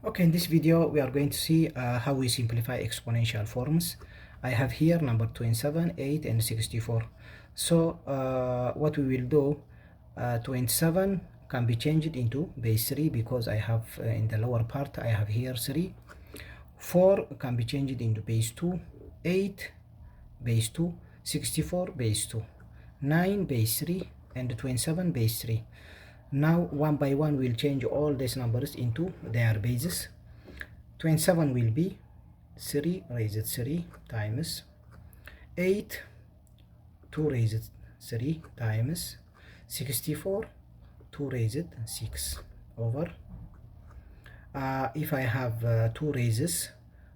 Okay, in this video we are going to see how we simplify exponential forms. I have here number 27, 8 and 64. So what we will do, 27 can be changed into base 3 because I have in the lower part I have here 3. 4 can be changed into base 2, 8 base 2, 64 base 2, 9 base 3 and 27 base 3. Now one by one we'll change all these numbers into their bases. 27 will be 3 raised 3 times 8, 2 raised 3 times 64, 2 raised 6 over if I have 2 raises,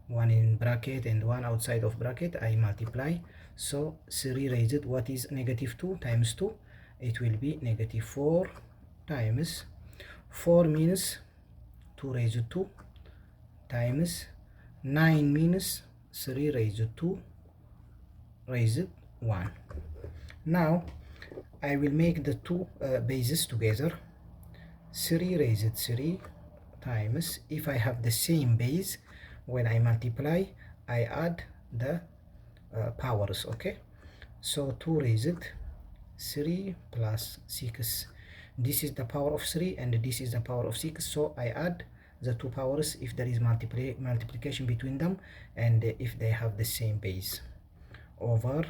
one in bracket and one outside of bracket, I multiply. So 3 raised, what is negative 2 times 2? It will be negative 4 times 4 means 2 raised 2 times 9 means 3 raised 2 raised 1. Now I will make the two bases together. 3 raised 3 times, if I have the same base, when I multiply I add the powers. Okay, so 2 raised 3 plus 6, this is the power of 3 and this is the power of 6, so I add the two powers if there is multiplication between them and if they have the same base, over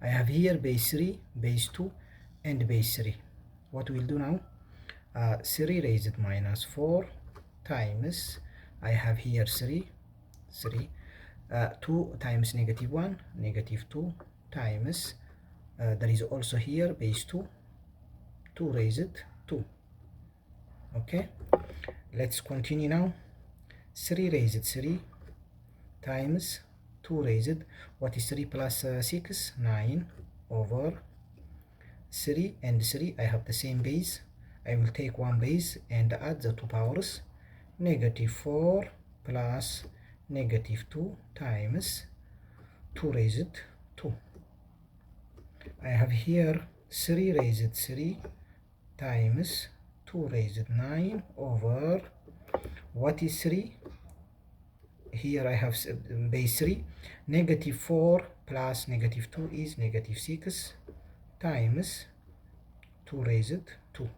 I have here base 3, base 2 and base 3. What we'll do now, 3 raised minus 4 times, I have here 3, 2 times negative 1, negative 2 times, there is also here base 2, 2 raised 2. Okay, let's continue now. 3 raised 3 times 2 raised, what is 3 plus 6? 9 over 3 and 3, I have the same base, I will take one base and add the two powers, negative 4 plus negative 2 times 2 raised 2. I have here 3 raised 3 times 2 raised 9 over, what is 3? Here I have base 3, negative 4 plus negative 2 is negative 6 times 2 raised 2.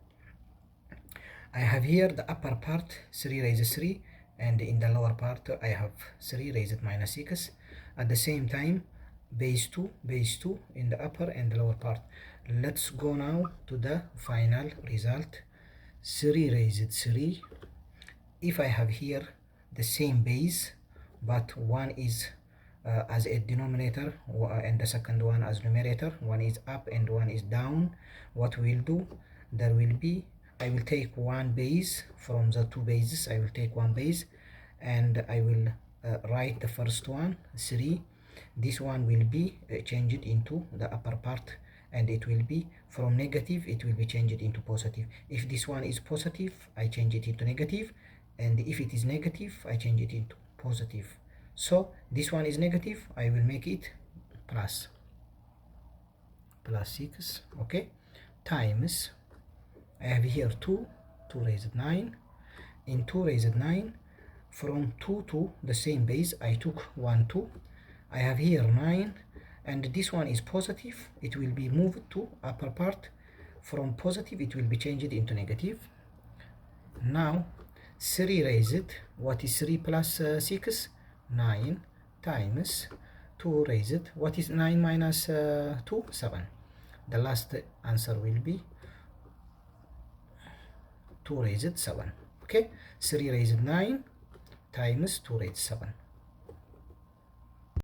I have here the upper part 3 raised 3 and in the lower part I have 3 raised minus 6. At the same time base 2 in the upper and the lower part. Let's go now to the final result. 3 raised 3, if I have here the same base but one is as a denominator and the second one as numerator, one is up and one is down, what we'll do, there will be, I will take one base from the two bases, I will take one base and I will write the first one 3, this one will be changed into the upper part and it will be from negative, it will be changed into positive. If this one is positive, I change it into negative, and if it is negative, I change it into positive. So this one is negative, I will make it plus 6. Okay, times, I have here 2 raised 9. In 2 raised 9, from 2 to the same base I took 1 2, I have here 9 and this one is positive, it will be moved to upper part, from positive it will be changed into negative. Now 3 raised, what is 3 plus 6? 9 times 2 raised, what is 9 minus 2? 7. The last answer will be 2 raised 7. Okay, 3 raised 9 times 2 raised 7.